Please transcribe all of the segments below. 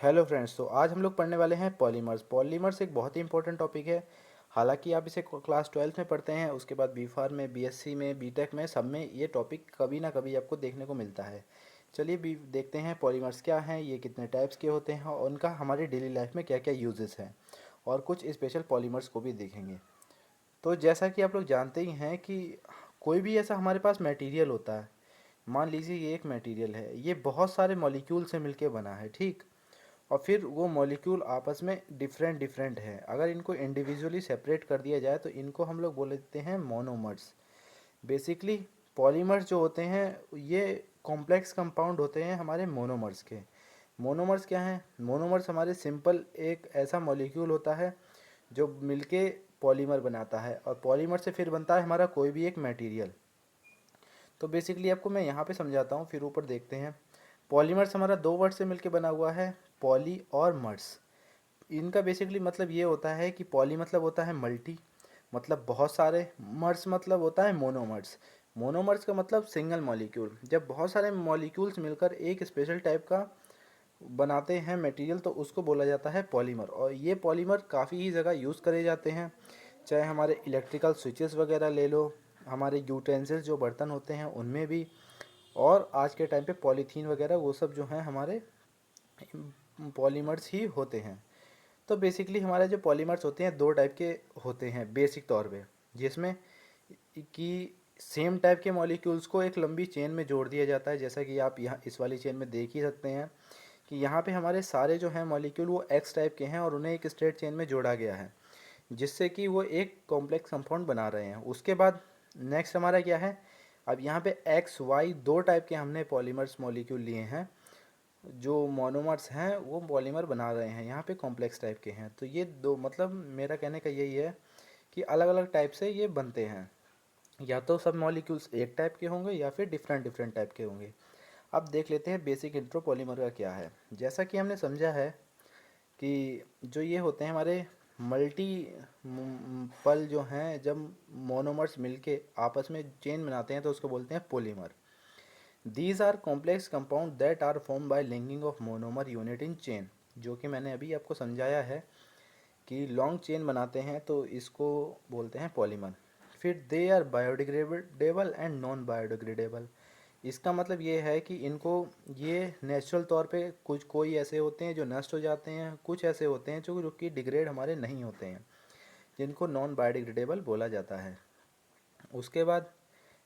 Hello friends. तो आज हम लोग पढ़ने वाले हैं पॉलीमर्स। पॉलीमर्स एक बहुत ही इंपॉर्टेंट टॉपिक है। हालांकि आप इसे क्लास 12th में पढ़ते हैं, उसके बाद बी फार्म में, बीएससी में, बीटेक में, सब में ये टॉपिक कभी ना कभी आपको देखने को मिलता है। चलिए भी देखते हैं पॉलीमर्स क्या हैं, ये कितने टाइप्स के होते हैं और उनका हमारी डेली लाइफ में क्या क्या यूजेस हैं, और कुछ स्पेशल पॉलीमर्स को भी देखेंगे। तो जैसा कि आप लोग जानते ही हैं कि कोई भी ऐसा हमारे पास मटेरियल होता है। मान लीजिए ये एक मटेरियल है, ये बहुत सारे मॉलिक्यूल से मिलके बना है, ठीक। और फिर वो मॉलिक्यूल आपस में डिफरेंट डिफरेंट है। अगर इनको इंडिविजुअली सेपरेट कर दिया जाए तो इनको हम लोग बोल देते हैं मोनोमर्स। बेसिकली पॉलीमर्स जो होते हैं ये कॉम्प्लेक्स कंपाउंड होते हैं हमारे मोनोमर्स के। मोनोमर्स क्या हैं? मोनोमर्स हमारे सिंपल एक ऐसा मॉलिक्यूल होता है जो मिलके पॉलीमर बनाता है, और पॉलीमर से फिर बनता है हमारा कोई भी एक मटेरियल। तो बेसिकली आपको मैं यहाँ पे समझाता हूँ, फिर ऊपर देखते हैं। पॉलीमर्स हमारा दो वर्ड से मिलके बना हुआ है, पॉली और मर्स। इनका बेसिकली मतलब ये होता है कि पॉली मतलब होता है मल्टी, मतलब बहुत सारे। मर्स मतलब होता है मोनोमर्स। मोनोमर्स का मतलब सिंगल मॉलिक्यूल। जब बहुत सारे मॉलिक्यूल्स मिलकर एक स्पेशल टाइप का बनाते हैं मटेरियल तो उसको बोला जाता है पॉलीमर। और ये पॉलीमर काफ़ी ही जगह यूज़ करे जाते हैं, चाहे हमारे इलेक्ट्रिकल स्विचेस वगैरह ले लो, हमारे यूटेंसिल्स जो बर्तन होते हैं उनमें भी, और आज के टाइम पे पॉलीथीन वगैरह वो सब जो हैं हमारे पॉलीमर्स ही होते हैं। तो बेसिकली हमारे जो पॉलीमर्स होते हैं दो टाइप के होते हैं बेसिक तौर पे, जिसमें कि सेम टाइप के मॉलिक्यूल्स को एक लंबी चेन में जोड़ दिया जाता है। जैसा कि आप यहाँ इस वाली चेन में देख ही सकते हैं कि यहाँ पे हमारे सारे जो हैं मॉलिक्यूल वो एक्स टाइप के हैं और उन्हें एक स्ट्रेट चेन में जोड़ा गया है, जिससे कि वो एक कॉम्प्लेक्स कंपाउंड बना रहे हैं। उसके बाद नेक्स्ट हमारा क्या है, अब यहाँ पे एक्स वाई दो टाइप के हमने पॉलीमर्स मॉलिक्यूल लिए हैं। जो मोनोमर्स हैं वो पॉलीमर बना रहे हैं, यहाँ पे कॉम्प्लेक्स टाइप के हैं। तो ये दो मतलब मेरा कहने का यही है कि अलग अलग टाइप से ये बनते हैं। या तो सब मॉलिक्यूल्स एक टाइप के होंगे या फिर डिफरेंट डिफरेंट टाइप के होंगे। अब देख लेते हैं बेसिक इंट्रो पॉलीमर का क्या है। जैसा कि हमने समझा है कि जो ये होते हैं हमारे मल्टी पल जो हैं, जब मोनोमर्स मिलके आपस में चेन बनाते हैं तो उसको बोलते हैं polymer. These are complex compound that are form by linking of monomer unit in chain. जो कि मैंने अभी आपको समझाया है कि लॉन्ग चेन बनाते हैं तो इसको बोलते हैं पॉलीमर। फिर they are biodegradable and non biodegradable. इसका मतलब ये है कि इनको ये नेचुरल तौर पे कुछ कोई ऐसे होते हैं जो नष्ट हो जाते हैं, कुछ ऐसे होते हैं जो कि डिग्रेड हमारे नहीं होते हैं, जिनको नॉन बायोडिग्रेडेबल बोला जाता है। उसके बाद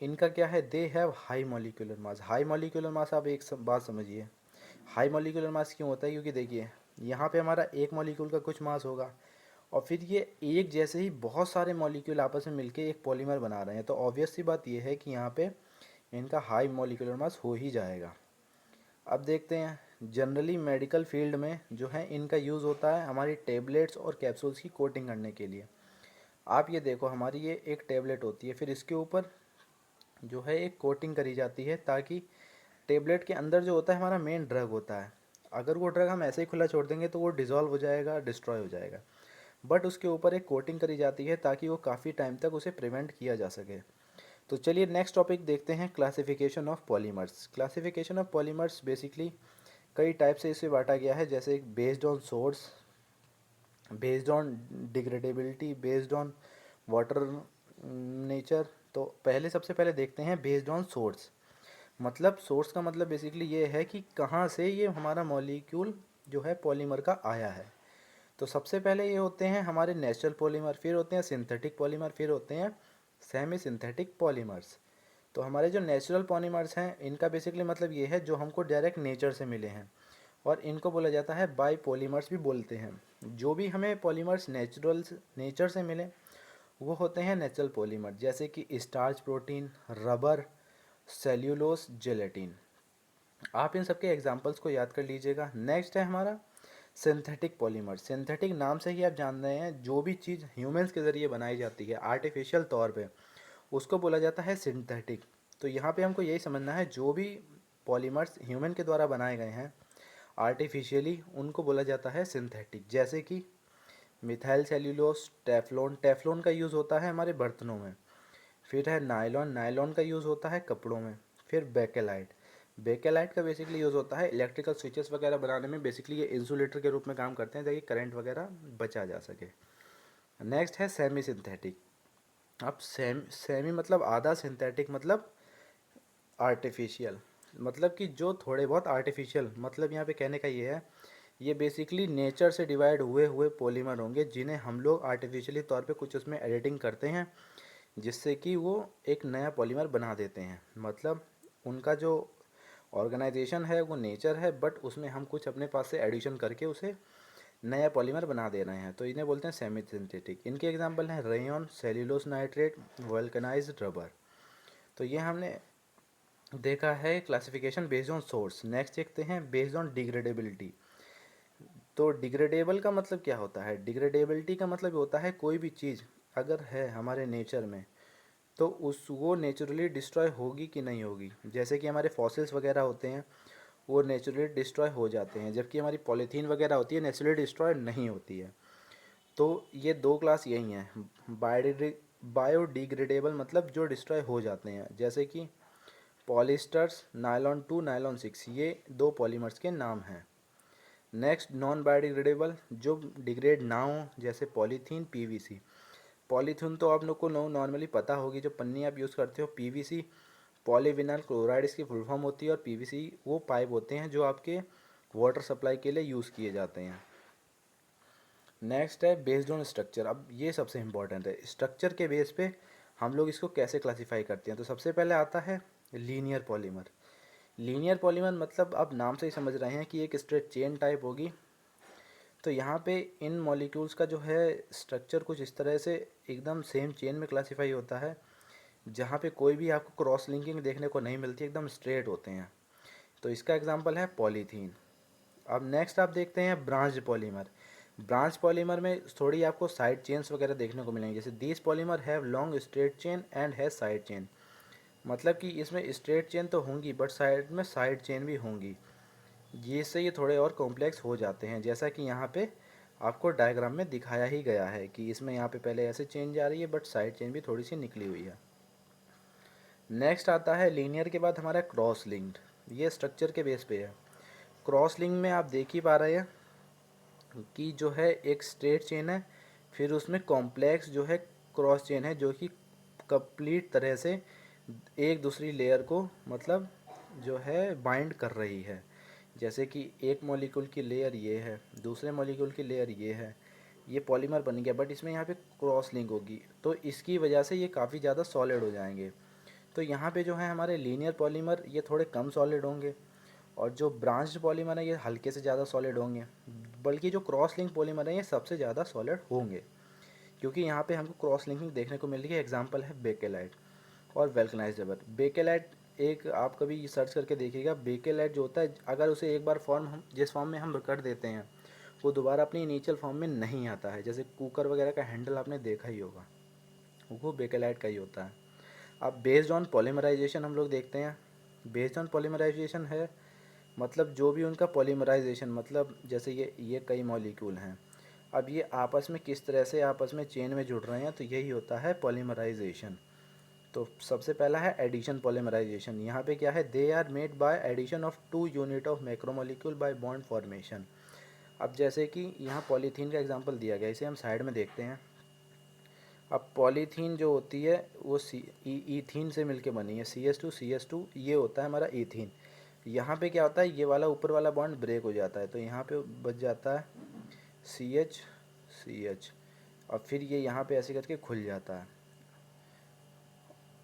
इनका क्या है, they have high molecular mass. High molecular mass, आप एक बात समझिए, हाई मॉलिक्यूलर मास क्यों होता है? क्योंकि देखिए यहाँ पे हमारा एक मॉलिक्यूल का कुछ मास होगा और फिर ये एक जैसे ही बहुत सारे मॉलिक्यूल आपस में मिलके एक पॉलीमर बना रहे हैं, तो ऑब्वियस सी बात ये है कि यहाँ पे इनका हाई मॉलिक्यूलर मास हो ही जाएगा। अब देखते हैं, जनरली मेडिकल फील्ड में जो है इनका यूज़ होता है हमारी टेबलेट्स और कैप्सूल्स की कोटिंग करने के लिए। आप ये देखो, हमारी ये एक टेबलेट होती है, फिर इसके ऊपर जो है एक कोटिंग करी जाती है, ताकि टेबलेट के अंदर जो होता है हमारा मेन ड्रग होता है, अगर वो ड्रग हम ऐसे ही खुला छोड़ देंगे तो वो डिज़ोल्व हो जाएगा, डिस्ट्रॉय हो जाएगा। बट उसके ऊपर एक कोटिंग करी जाती है ताकि वो काफ़ी टाइम तक उसे प्रिवेंट किया जा सके। तो चलिए नेक्स्ट टॉपिक देखते हैं, classification of polymers. Classification of polymers basically कई टाइप से इसे बांटा गया है, जैसे based on source, based on degradability, based on water nature. तो पहले सबसे पहले देखते हैं बेस्ड ऑन सोर्स। मतलब सोर्स का मतलब बेसिकली ये है कि कहाँ से ये हमारा मॉलिक्यूल जो है पॉलीमर का आया है। तो सबसे पहले ये होते हैं हमारे नेचुरल पॉलीमर, फिर होते हैं सिंथेटिक पॉलीमर, फिर होते हैं सेमी सिंथेटिक पॉलीमर्स। तो हमारे जो नेचुरल पॉलीमर्स हैं इनका बेसिकली मतलब ये है जो हमको डायरेक्ट नेचर से मिले हैं, और इनको बोला जाता है बाई पॉलीमर्स भी बोलते हैं। जो भी हमें पॉलीमर्स नेचर से मिले वो होते हैं नेचुरल पॉलीमर, जैसे कि starch protein, rubber, cellulose, gelatin. आप इन सबके एग्जांपल्स को याद कर लीजिएगा। नेक्स्ट है हमारा सिंथेटिक पॉलीमर। सिंथेटिक नाम से ही आप जान रहे हैं, जो भी चीज़ ह्यूमंस के ज़रिए बनाई जाती है आर्टिफिशियल तौर पे उसको बोला जाता है सिंथेटिक। तो यहाँ पे हमको यही समझना है, जो भी पॉलीमर्स ह्यूमन के द्वारा बनाए गए हैं आर्टिफिशियली उनको बोला जाता है सिंथेटिक। जैसे कि मिथाइल सेल्यूलोस, टेफ्लॉन। टेफ्लॉन का यूज़ होता है हमारे बर्तनों में। फिर है नायलॉन। नायलॉन का यूज़ होता है कपड़ों में। फिर बेकेलाइट। बेकेलाइट का बेसिकली यूज़ होता है इलेक्ट्रिकल स्विचेस वगैरह बनाने में। बेसिकली ये इंसुलेटर के रूप में काम करते हैं ताकि करंट वगैरह बचा जा सके। नेक्स्ट है सेमी सिंथेटिक। अब सेमी मतलब आधा, सिंथेटिक मतलब आर्टिफिशियल, मतलब कि जो थोड़े बहुत आर्टिफिशियल, मतलब यहाँ पे कहने का ये है, ये बेसिकली नेचर से डिवाइड हुए हुए पॉलीमर होंगे जिन्हें हम लोग आर्टिफिशियली तौर पे कुछ उसमें एडिटिंग करते हैं जिससे कि वो एक नया पॉलीमर बना देते हैं। मतलब उनका जो ऑर्गेनाइजेशन है वो नेचर है, बट उसमें हम कुछ अपने पास से एडिशन करके उसे नया पॉलीमर बना दे रहे हैं, तो इन्हें बोलते हैं सेमी सिंथेटिक। इनके एग्जांपल हैं rayon, cellulose nitrate, vulcanised rubber. तो ये हमने देखा है classification based on source. Next देखते हैं बेस्ड ऑन डिग्रेडेबिलिटी। तो डिग्रेडेबल का मतलब क्या होता है? डिग्रेडेबिलिटी का मतलब होता है कोई भी चीज़ अगर है हमारे नेचर में तो उस वो नेचुरली डिस्ट्रॉय होगी कि नहीं होगी। जैसे कि हमारे फॉसिल्स वगैरह होते हैं वो नेचुरली डिस्ट्रॉय हो जाते हैं, जबकि हमारी पॉलीथीन वगैरह होती है नेचुरली डिस्ट्रॉय नहीं होती है। तो ये दो क्लास यही हैं। बायोडिग्रेडेबल मतलब जो डिस्ट्रॉय हो जाते हैं, जैसे कि पॉलिस्टर्स, नायलॉन 2, नायलॉन 6, ये दो पॉलीमर्स के नाम हैं। नेक्स्ट नॉन बायोडिग्रेडेबल, जो डिग्रेड ना हो, जैसे पॉलीथीन, पीवीसी। पॉलीथीन तो आप लोग को नॉर्मली पता होगी, जो पन्नी आप यूज़ करते हो। पीवीसी पॉलीविनाइल क्लोराइड इसकी फुल फॉर्म होती है, और पीवीसी वो पाइप होते हैं जो आपके वाटर सप्लाई के लिए यूज़ किए जाते हैं। नेक्स्ट है बेस्ड ऑन स्ट्रक्चर। अब ये सबसे इम्पॉर्टेंट है, स्ट्रक्चर के बेस पे हम लोग इसको कैसे क्लासीफाई करते हैं। तो सबसे पहले आता है लीनियर पॉलीमर। लीनियर पॉलीमर मतलब आप नाम से ही समझ रहे हैं कि एक स्ट्रेट चेन टाइप होगी। तो यहाँ पे इन मॉलिक्यूल्स का जो है स्ट्रक्चर कुछ इस तरह से एकदम सेम चेन में क्लासीफाई होता है, जहाँ पे कोई भी आपको क्रॉस लिंकिंग देखने को नहीं मिलती, एकदम स्ट्रेट होते हैं। तो इसका एग्जांपल है पॉलीथीन। अब नेक्स्ट आप देखते हैं ब्रांच पॉलीमर। ब्रांच पॉलीमर में थोड़ी आपको साइड चेन्स वगैरह देखने को मिलेंगे, जैसे this polymer have long straight chain and has side chain. मतलब कि इसमें स्ट्रेट चेन तो होंगी बट साइड में साइड चेन भी होंगी, जिससे ये थोड़े और कॉम्प्लेक्स हो जाते हैं, जैसा कि यहाँ पे आपको डायग्राम में दिखाया ही गया है कि इसमें यहाँ पे पहले ऐसे चेन जा रही है बट साइड चेन भी थोड़ी सी निकली हुई है। नेक्स्ट आता है लीनियर के बाद हमारा क्रॉस लिंक्ड। ये स्ट्रक्चर के बेस पे है। क्रॉस लिंक में आप देख ही पा रहे हैं कि जो है एक स्ट्रेट चेन है, फिर उसमें कॉम्प्लेक्स जो है क्रॉस चेन है, जो कि कंप्लीट तरह से एक दूसरी लेयर को मतलब जो है बाइंड कर रही है। जैसे कि एक मॉलिक्यूल की लेयर ये है, दूसरे मॉलिक्यूल की लेयर ये है, ये पॉलीमर बन गया, बट इसमें यहाँ पे क्रॉस लिंक होगी तो इसकी वजह से ये काफ़ी ज़्यादा सॉलिड हो जाएंगे। तो यहाँ पे जो है हमारे लीनियर पॉलीमर ये थोड़े कम सॉलिड होंगे, और जो ब्रांच्ड पॉलीमर है ये हल्के से ज़्यादा सॉलिड होंगे। बल्कि जो क्रॉस लिंक पॉलीमर है ये सबसे ज़्यादा सॉलिड होंगे, क्योंकि यहाँ पे हमको क्रॉस लिंकिंग देखने को मिल रही है। एग्जांपल है बेकेलाइट और वेल्कनाइज्ड रबर। बेकेलाइट एक आप कभी सर्च करके देखिएगा, बेकेलाइट जो होता है अगर उसे एक बार फॉर्म हम जिस फॉर्म में हम कर देते हैं वो दोबारा अपनी इनिशियल फॉर्म में नहीं आता है। जैसे कुकर वगैरह का हैंडल आपने देखा ही होगा, वो बेकेलाइट का ही होता है। अब बेस्ड ऑन पॉलीमराइजेशन हम लोग देखते हैं। बेस्ड ऑन पॉलीमराइजेशन है मतलब जो भी उनका पॉलीमराइजेशन, मतलब जैसे ये कई मॉलिक्यूल हैं, अब ये आपस में किस तरह से आपस में चेन में जुड़ रहे हैं, तो यही होता है पॉलीमराइजेशन। तो सबसे पहला है एडिशन पॉलीमराइजेशन। यहाँ पे क्या है, they are made by addition of 2 unit of macromolecule by bond formation. अब जैसे कि यहाँ पॉलीथीन का एग्जांपल दिया गया, इसे हम साइड में देखते हैं। अब पॉलीथीन जो होती है वो ईथीन से मिलके बनी है, CH2 ये होता है हमारा ईथीन। यहाँ पे क्या होता है, ये वाला ऊपर वाला बॉन्ड ब्रेक हो जाता है तो यहाँ पे बच जाता है CH। और फिर ये यहाँ पे ऐसे करके खुल जाता है,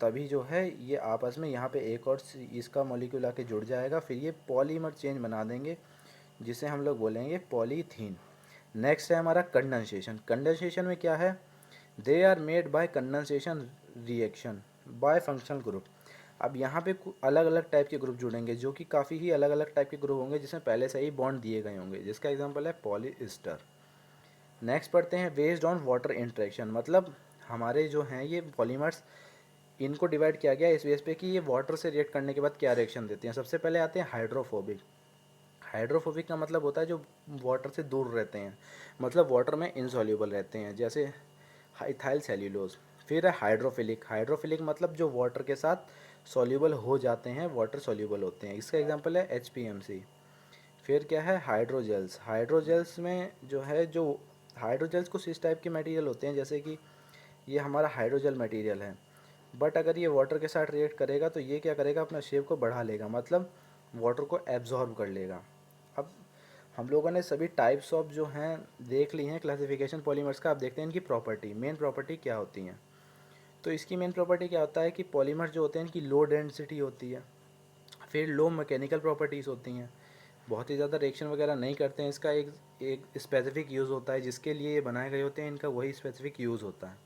तभी जो है ये आपस में यहाँ पे एक और इसका मॉलिक्यूल आके जुड़ जाएगा, फिर ये पॉलीमर चेन बना देंगे जिसे हम लोग बोलेंगे पॉलीथीन। नेक्स्ट है हमारा कंडेंसेशन। कंडेंसेशन में क्या है, they are made by condensation reaction by functional group. अब यहाँ पे अलग अलग टाइप के ग्रुप जुड़ेंगे जो कि काफ़ी ही अलग अलग टाइप के ग्रुप होंगे जिसमें पहले से ही बॉन्ड दिए गए होंगे, जिसका एग्जांपल है पॉलीएस्टर। नेक्स्ट पढ़ते हैं बेस्ड ऑन वाटर इंटरेक्शन। मतलब हमारे जो हैं ये पॉलीमर्स, इनको डिवाइड किया गया इस बेस पे कि ये वाटर से रिएक्ट करने के बाद क्या रिएक्शन देते हैं। सबसे पहले आते हैं हाइड्रोफोबिक। हाइड्रोफोबिक का मतलब होता है जो वाटर से दूर रहते हैं, मतलब वाटर में इनसॉल्यूबल रहते हैं, जैसे इथाइल सेल्यूलोज। फिर है हाइड्रोफिलिक। हाइड्रोफिलिक मतलब जो वाटर के साथ सॉल्यूबल हो जाते हैं, वाटर सॉल्यूबल होते हैं। इसका एग्जांपल है HPMC। फिर क्या है, हाइड्रोजेल्स। हाइड्रोजेल्स में जो है, जो हाइड्रोजेल्स कुछ इस टाइप के मटेरियल होते हैं, जैसे कि ये हमारा हाइड्रोजेल मटेरियल है, बट अगर ये वाटर के साथ रिएक्ट करेगा तो ये क्या करेगा, अपना शेप को बढ़ा लेगा, मतलब वाटर को एब्जॉर्ब कर लेगा। अब हम लोगों ने सभी टाइप्स ऑफ जो हैं देख ली हैं क्लासिफिकेशन पॉलीमर्स का। अब देखते हैं इनकी प्रॉपर्टी, मेन प्रॉपर्टी क्या होती हैं। तो इसकी मेन प्रॉपर्टी क्या होता है कि पॉलीमर्स जो होते हैं इनकी लो डेंसिटी होती है, फिर लो मैकेनिकल प्रॉपर्टीज़ होती हैं, बहुत ही ज़्यादा रिएक्शन वगैरह नहीं करते हैं, इसका एक स्पेसिफिक यूज़ होता है, जिसके लिए ये बनाए गए होते हैं इनका वही स्पेसिफिक यूज़ होता है।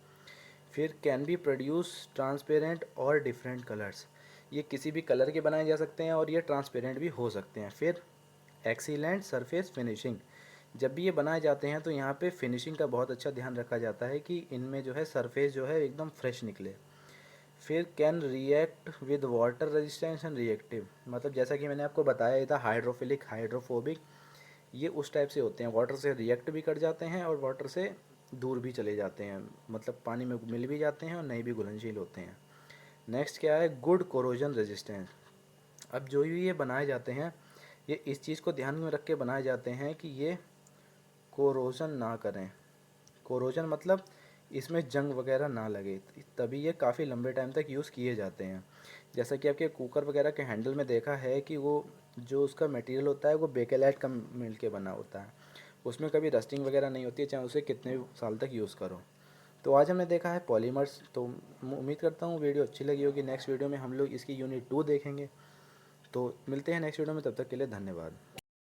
फिर कैन बी प्रोड्यूस ट्रांसपेरेंट और डिफरेंट कलर्स, ये किसी भी कलर के बनाए जा सकते हैं और ये ट्रांसपेरेंट भी हो सकते हैं। फिर एक्सीलेंट सरफेस फिनिशिंग, जब भी ये बनाए जाते हैं तो यहाँ पे फिनिशिंग का बहुत अच्छा ध्यान रखा जाता है कि इनमें जो है सरफेस जो है एकदम फ्रेश निकले। फिर can react with water resistance and reactive, मतलब जैसा कि मैंने आपको बताया था, हाइड्रोफिलिक, हाइड्रोफोबिक, ये उस टाइप से होते हैं, वाटर से रिएक्ट भी कर जाते हैं और वाटर से दूर भी चले जाते हैं, मतलब पानी में मिल भी जाते हैं और नहीं भी घुलनशील होते हैं। नेक्स्ट क्या है, गुड कोरोजन रेजिस्टेंस। अब जो भी ये बनाए जाते हैं, ये इस चीज़ को ध्यान में रख के बनाए जाते हैं कि ये कोरोजन ना करें। कोरोजन मतलब इसमें जंग वगैरह ना लगे, तभी ये काफ़ी लंबे टाइम तक यूज़ किए जाते हैं। जैसा कि आपके कुकर वगैरह के हैंडल में देखा है कि वो जो उसका मटेरियल होता है वो बेकेलाइट का मिल के बना होता है, उसमें कभी रस्टिंग वगैरह नहीं होती है, चाहे उसे कितने भी साल तक यूज़ करो। तो आज हमने देखा है पॉलीमर्स, तो उम्मीद करता हूँ वीडियो अच्छी लगी होगी। नेक्स्ट वीडियो में हम लोग इसकी यूनिट 2 देखेंगे। तो मिलते हैं नेक्स्ट वीडियो में, तब तक के लिए धन्यवाद।